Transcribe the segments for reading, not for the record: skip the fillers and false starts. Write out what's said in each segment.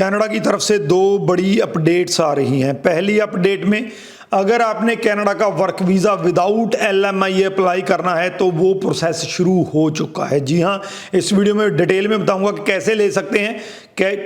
Canada की तरफ से दो बड़ी अपडेट्स आ रही हैं। पहली अपडेट में अगर आपने कनाडा का work visa without LMIA apply करना है तो वो प्रोसेस शुरू हो चुका है। जी हाँ, इस वीडियो में डिटेल में बताऊंगा कि कैसे ले सकते हैं,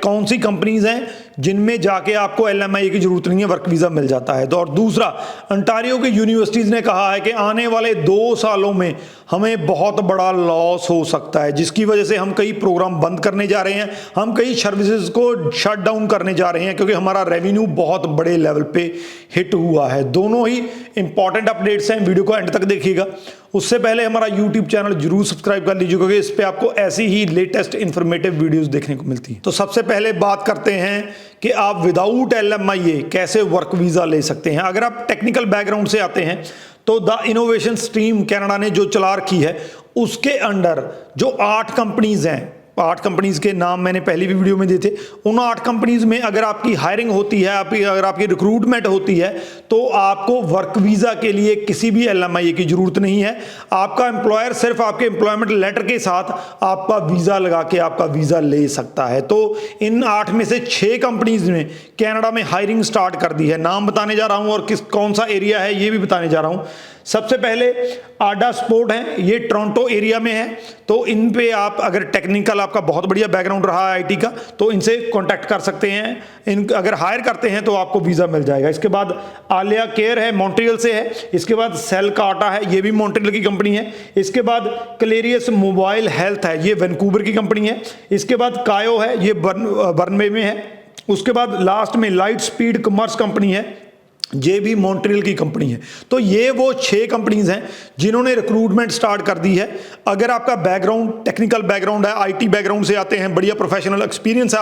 कौन सी कंपनीज हैं जिनमें जाके आपको LMIA की जरूरत नहीं है, वर्क वीज़ा मिल जाता है। तो और दूसरा, अंटारियो की यूनिवर्सिटीज़ ने कहा है कि आने वाले 2 सालों में हमें बहुत बड़ा लॉस हो सकता है, जिसकी वजह से हम कई प्रोग्राम बंद करने जा रहे हैं, हम कई सर्विसेज को शट डाउन करने जा रहे हैं, क्योंकि हमारा रेवेन्यू बहुत बड़े लेवल पे हिट हुआ है। दोनों ही इंपॉर्टेंट अपडेट्स हैं, वीडियो को एंड तक देखिएगा। उससे पहले हमारा YouTube चैनल जरूर सब्सक्राइब कर लीजिए, क्योंकि इस पे आपको ऐसी ही लेटेस्ट इंफॉर्मेटिव वीडियोस देखने को मिलती हैं। तो सबसे पहले बात करते हैं कि आप विदाउट LMIA कैसे वर्क वीज़ा ले सकते हैं। अगर आप टेक्निकल बैकग्राउंड से आते हैं तो द इनोवेशन स्ट्रीम कनाडा ने जो चला रखी है, उसके अंडर जो 8 कंपनीज हैं, 8 कंपनीज के नाम मैंने पहली भी वीडियो में दिए थे, उन 8 कंपनीज में अगर आपकी हायरिंग होती है, अगर आपकी रिक्रूटमेंट होती है, तो आपको वर्क वीज़ा के लिए किसी भी LMIA की जरूरत नहीं है। आपका एम्प्लॉयर सिर्फ आपके एम्प्लॉयमेंट लेटर के साथ आपका वीज़ा लगा के आपका वीज़ा ले सकता है। तो इन 8 में से 6 कंपनीज ने कनाडा में हायरिंग स्टार्ट कर दी है। नाम बताने जा रहा हूँ और कौन सा एरिया है ये भी बताने जा रहा हूँ। सबसे पहले आडा स्पोर्ट है, ये टोरंटो एरिया में है। तो इन पे आप अगर टेक्निकल आपका बहुत बढ़िया बैकग्राउंड रहा है IT का, तो इनसे कांटेक्ट कर सकते हैं। अगर हायर करते हैं तो आपको वीज़ा मिल जाएगा। इसके बाद आलिया केयर है, मॉन्ट्रियल से है। इसके बाद सेल काटा है, ये भी मॉन्ट्रियल की कंपनी है। इसके बाद क्लेरियस मोबाइल हेल्थ है, ये वैंकूवर की कंपनी है। इसके बाद कायो है, ये बर्नबे में है। उसके बाद लास्ट में लाइट स्पीड कॉमर्स कंपनी है, ये भी मॉन्ट्रियल की कंपनी है। तो ये वो 6 कंपनीज हैं जिन्होंने रिक्रूटमेंट स्टार्ट कर दी है। अगर आपका बैकग्राउंड टेक्निकल बैकग्राउंड है, IT बैकग्राउंड से आते हैं, बढ़िया प्रोफेशनल एक्सपीरियंस है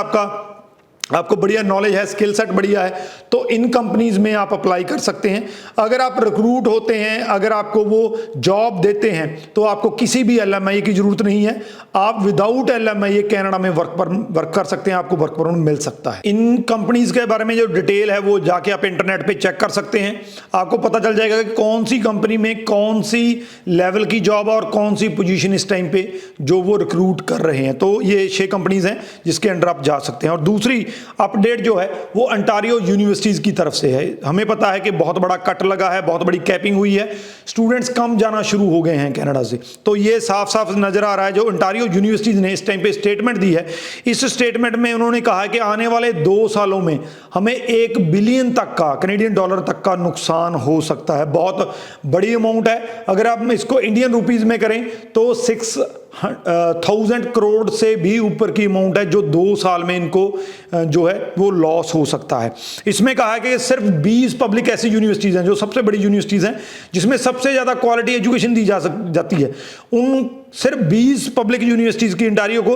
आपको बढ़िया नॉलेज है, स्किल सेट बढ़िया है, तो इन कंपनीज में आप अप्लाई कर सकते हैं। अगर आप रिक्रूट होते हैं, अगर आपको वो जॉब देते हैं, तो आपको किसी भी LMIA की जरूरत नहीं है। आप विदाउट LMIA कनाडा में वर्क कर सकते हैं, आपको वर्क परमिट मिल सकता है। इन कंपनीज के बारे में जो डिटेल है वो जाके आप इंटरनेट पे चेक कर सकते हैं। आपको पता चल जाएगा कि कौन सी कंपनी में कौन सी लेवल की जॉब और कौन सी पोजीशन इस टाइम पे जो वो रिक्रूट कर रहे हैं। तो ये 6 कंपनीज हैं जिसके अंडर आप जा सकते हैं। और दूसरी अपडेट जो है वो अंटारियो यूनिवर्सिटीज की तरफ से है। हमें पता है कि बहुत बड़ा कट लगा है, बहुत बड़ी कैपिंग हुई है, स्टूडेंट्स कम जाना शुरू हो गए हैं कनाडा से। तो ये साफ साफ नजर आ रहा है। जो अंटारियो यूनिवर्सिटीज ने इस टाइम पे स्टेटमेंट दी है, इस स्टेटमेंट में उन्होंने कहा है कि आने वाले 2 सालों में हमें $1 बिलियन तक का $1 तक का नुकसान हो सकता है। बहुत बड़ी अमाउंट है। अगर आप इसको इंडियन रुपीज में करें तो 6,000 करोड़ से भी ऊपर की अमाउंट है, जो 2 साल में इनको जो है वो लॉस हो सकता है। इसमें कहा है कि सिर्फ 20 पब्लिक ऐसी यूनिवर्सिटीज हैं जो सबसे बड़ी यूनिवर्सिटीज हैं, जिसमें सबसे ज्यादा क्वालिटी एजुकेशन दी जाती है। उन सिर्फ 20 पब्लिक यूनिवर्सिटीज की अंटारियो को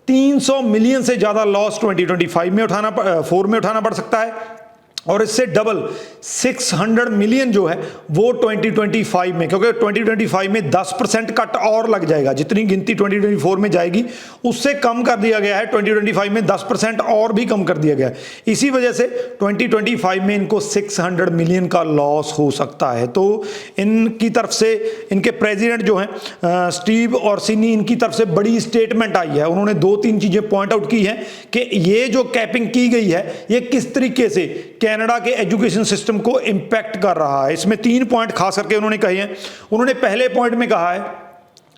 300 मिलियन से ज्यादा लॉस 2025 में 4 में उठाना पड़ सकता है, और इससे डबल 600 मिलियन जो है वो 2025 में, क्योंकि 2025 में 10% कट और लग जाएगा। जितनी गिनती 2024 में जाएगी उससे कम कर दिया गया है। 2025 में 10% और भी कम कर दिया गया है। इसी वजह से 2025 में इनको 600 मिलियन का लॉस हो सकता है। तो इनकी तरफ से इनके प्रेसिडेंट जो हैं स्टीव ऑर्सिनी, इनकी तरफ से बड़ी स्टेटमेंट आई है। उन्होंने 2-3 चीजें पॉइंट आउट की हैं कि ये जो कैपिंग की गई है ये किस तरीके से कनाडा के एजुकेशन सिस्टम को इंपैक्ट कर रहा है। इसमें 3 पॉइंट खास करके उन्होंने कहे हैं। उन्होंने पहले पॉइंट में कहा है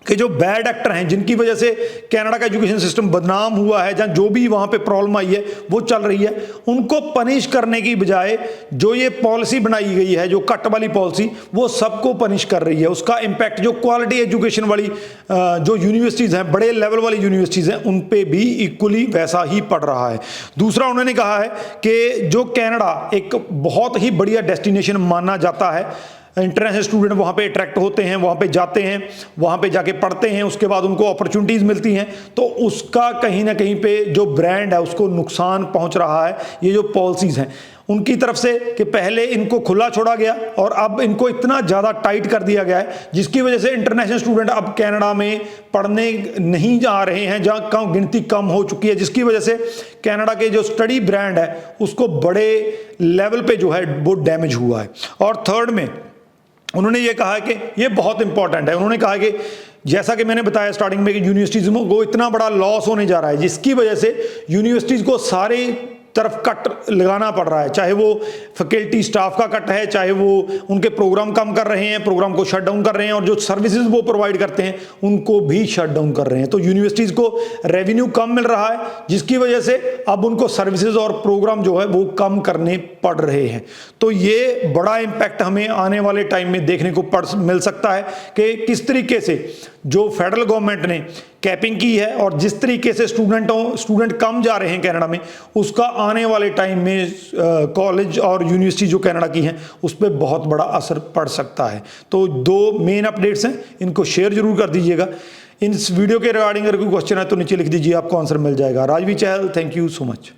कि जो बैड एक्टर हैं, जिनकी वजह से कनाडा का एजुकेशन सिस्टम बदनाम हुआ है, जहाँ जो भी वहाँ पे प्रॉब्लम आई है वो चल रही है, उनको पनिश करने की बजाय जो ये पॉलिसी बनाई गई है, जो कट वाली पॉलिसी, वो सबको पनिश कर रही है। उसका इम्पैक्ट जो क्वालिटी एजुकेशन वाली जो यूनिवर्सिटीज़ हैं, बड़े लेवल वाली यूनिवर्सिटीज़ हैं, उन पर भी इक्वली वैसा ही पड़ रहा है। दूसरा, उन्होंने कहा है कि जो कनाडा एक बहुत ही बढ़िया डेस्टिनेशन माना जाता है, इंटरनेशनल स्टूडेंट वहाँ पे अट्रैक्ट होते हैं, वहाँ पे जाते हैं, वहाँ पे जाके पढ़ते हैं, उसके बाद उनको अपॉर्चुनिटीज़ मिलती हैं, तो उसका कहीं ना कहीं पे जो ब्रांड है उसको नुकसान पहुँच रहा है। ये जो पॉलिसीज़ हैं उनकी तरफ से कि पहले इनको खुला छोड़ा गया और अब इनको इतना ज़्यादा टाइट कर दिया गया है, जिसकी वजह से इंटरनेशनल स्टूडेंट अब कनाडा में पढ़ने नहीं जा रहे हैं, जहाँ कम गिनती कम हो चुकी है, जिसकी वजह से कनाडा के जो स्टडी ब्रांड है उसको बड़े लेवल पे जो है वो डैमेज हुआ है। और थर्ड में उन्होंने ये कहा कि ये बहुत इंपॉर्टेंट है। उन्होंने कहा कि जैसा कि मैंने बताया स्टार्टिंग में कि यूनिवर्सिटीज़ को इतना बड़ा लॉस होने जा रहा है, जिसकी वजह से यूनिवर्सिटीज़ को सारे तरफ कट लगाना पड़ रहा है, चाहे वो फैकल्टी स्टाफ का कट है, चाहे वो उनके प्रोग्राम कम कर रहे हैं, प्रोग्राम को शट डाउन कर रहे हैं, और जो सर्विसेज वो प्रोवाइड करते हैं उनको भी शट डाउन कर रहे हैं। तो यूनिवर्सिटीज़ को रेवेन्यू कम मिल रहा है, जिसकी वजह से अब उनको सर्विसेज और प्रोग्राम जो है वो कम करने पड़ रहे हैं। तो ये बड़ा इम्पैक्ट हमें आने वाले टाइम में देखने को मिल सकता है कि किस तरीके से जो फेडरल गवर्नमेंट ने कैपिंग की है और जिस तरीके से स्टूडेंट कम जा रहे हैं कनाडा में, उसका आने वाले टाइम में कॉलेज और यूनिवर्सिटी जो कनाडा की हैं उस पर बहुत बड़ा असर पड़ सकता है। तो 2 मेन अपडेट्स हैं, इनको शेयर जरूर कर दीजिएगा। इस वीडियो के रिगार्डिंग अगर कोई क्वेश्चन है तो नीचे लिख दीजिए, आपको आंसर मिल जाएगा। राजवी चहल, थैंक यू सो मच।